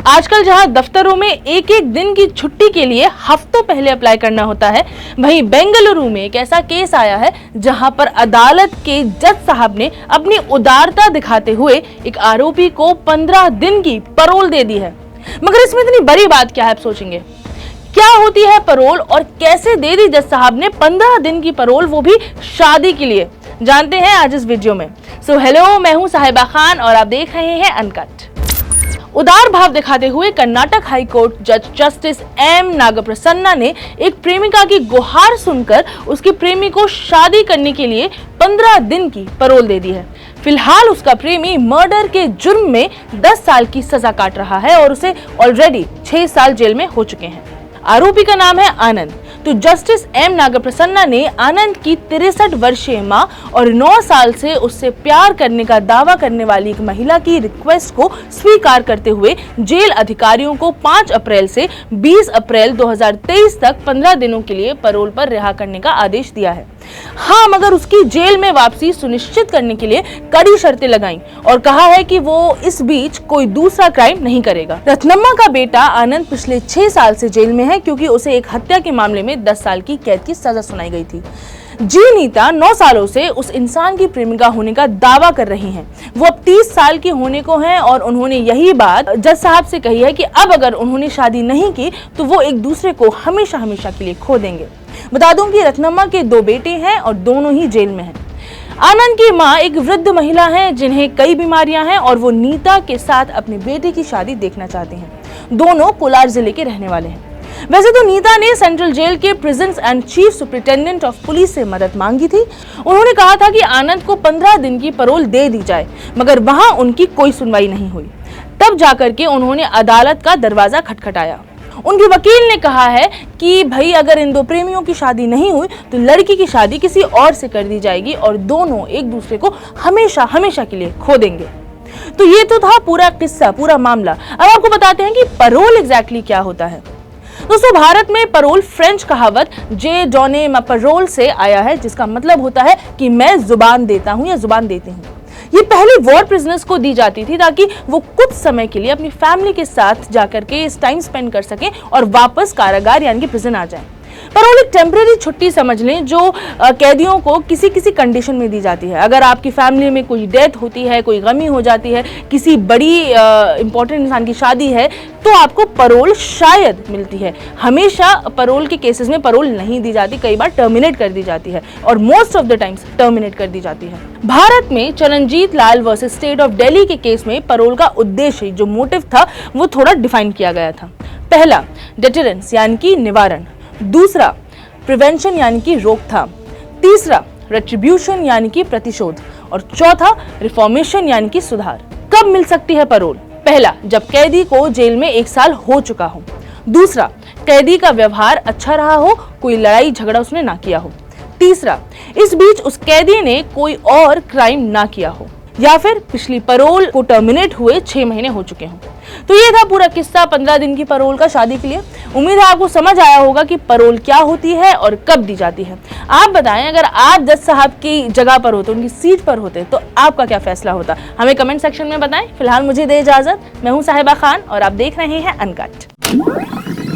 आजकल जहां दफ्तरों में एक एक दिन की छुट्टी के लिए हफ्तों पहले अप्लाई करना होता है, वहीं बेंगलुरु में एक ऐसा केस आया है जहां पर अदालत के जज साहब ने अपनी उदारता दिखाते हुए एक आरोपी को 15 दिन की पैरोल दे दी है। मगर इसमें इतनी बड़ी बात क्या है, आप सोचेंगे क्या होती है पैरोल और कैसे दे दी जज साहब ने 15 दिन की पैरोल, वो भी शादी के लिए? जानते हैं आज इस वीडियो में। सो हेलो, मैं हूं साहिबा खान और आप देख रहे हैं अनकट। उदार भाव दिखाते हुए कर्नाटक हाई कोर्ट जज जस्टिस एम नागप्रसन्ना ने एक प्रेमिका की गुहार सुनकर उसकी प्रेमी को शादी करने के लिए 15 दिन की पैरोल दे दी है। फिलहाल उसका प्रेमी मर्डर के जुर्म में 10 साल की सजा काट रहा है और उसे ऑलरेडी 6 साल जेल में हो चुके हैं। आरोपी का नाम है आनंद। तो जस्टिस एम नागप्रसन्ना ने आनंद की 63 वर्षीय मां और 9 साल से उससे प्यार करने का दावा करने वाली एक महिला की रिक्वेस्ट को स्वीकार करते हुए जेल अधिकारियों को 5 अप्रैल से 20 अप्रैल 2023 तक 15 दिनों के लिए पैरोल पर रिहा करने का आदेश दिया है। हाँ, मगर उसकी जेल में वापसी सुनिश्चित करने के लिए कड़ी शर्तें लगाई और कहा है कि वो इस बीच कोई दूसरा क्राइम नहीं करेगा। रत्नम्मा का बेटा आनंद पिछले 6 साल से जेल में है क्योंकि उसे एक हत्या के मामले में 10 साल की कैद की सजा सुनाई गई थी। जी नीता 9 सालों से उस इंसान की प्रेमिका होने का दावा कर रही हैं। वो अब 30 साल की होने को हैं और उन्होंने यही बात जज साहब से कही है कि अब अगर उन्होंने शादी नहीं की तो वो एक दूसरे को हमेशा हमेशा के लिए खो देंगे। बता दूं कि रत्नम्मा के 2 बेटे हैं और दोनों ही जेल में हैं। आनंद की मां एक वृद्ध महिला है जिन्हें कई बीमारियां हैं और वो नीता के साथ अपने बेटे की शादी देखना चाहते हैं। दोनों कोलार जिले के रहने वाले हैं। वैसे तो नीता ने सेंट्रल जेल के prisons and chief superintendent of police से मदद मांगी थी। उन्होंने कहा था कि आनंद को 15 दिन की पैरोल दे दी जाए, मगर वहां उनकी कोई सुनवाई नहीं हुई। तब जाकर के उन्होंने अदालत का दरवाजा खटखटाया। उनके वकील ने कहा है कि भाई अगर इन 2 प्रेमियों की शादी नहीं हुई तो लड़की की शादी किसी और से कर दी जाएगी और दोनों एक दूसरे को हमेशा हमेशा के लिए खो देंगे। तो ये तो था पूरा किस्सा, पूरा मामला। अब आपको बताते हैं कि पैरोल एग्जैक्टली क्या होता है। दोस्तों, भारत में पैरोल फ्रेंच कहावत जे डोने मा पैरोल से आया है, जिसका मतलब होता है कि मैं जुबान देता हूं या जुबान देती हूं। ये पहले वॉर प्रिजनर्स को दी जाती थी ताकि वो कुछ समय के लिए अपनी फैमिली के साथ जाकर के इस टाइम स्पेंड कर सकें और वापस कारागार यानी कि प्रिजन आ जाएं। पैरोल एक टेम्परेरी छुट्टी समझ लें जो कैदियों को किसी किसी कंडीशन में दी जाती है। अगर आपकी फैमिली में कोई डेथ होती है, कोई गमी हो जाती है, किसी बड़ी इंपॉर्टेंट इंसान की शादी है, तो आपको पैरोल शायद मिलती है। हमेशा पैरोल के केसेस में पैरोल नहीं दी जाती, कई बार टर्मिनेट कर दी जाती है और most of the times terminate कर दी जाती है। भारत में चरणजीत लाल वर्सेस स्टेट ऑफ दिल्ली के केस में पैरोल का उद्देश्य, जो मोटिव था, वो थोड़ा डिफाइन किया गया था। पहला, डेटरेंस यानी कि निवारण। दूसरा, प्रिवेंशन यानी कि रोकथाम। तीसरा, रेट्रिब्यूशन यानी कि प्रतिशोध। और चौथा, रिफॉर्मेशन यानी कि सुधार। कब मिल सकती है पैरोल? पहला, जब कैदी को जेल में 1 साल हो चुका हो। दूसरा, कैदी का व्यवहार अच्छा रहा हो, कोई लड़ाई झगड़ा उसने ना किया हो। तीसरा, इस बीच उस कैदी ने कोई और क्राइम ना किया हो, या फिर पिछली पैरोल को टर्मिनेट हुए 6 महीने हो चुके हों। तो ये था पूरा किस्सा 15 दिन की पैरोल का शादी के लिए। उम्मीद है आपको समझ आया होगा कि पैरोल क्या होती है और कब दी जाती है। आप बताएं, अगर आप जज साहब की जगह पर होते, उनकी सीट पर होते, तो आपका क्या फैसला होता? हमें कमेंट सेक्शन में बताएं। फिलहाल मुझे दे इजाजत। मैं हूं साहिबा खान और आप देख रहे हैं अनकट।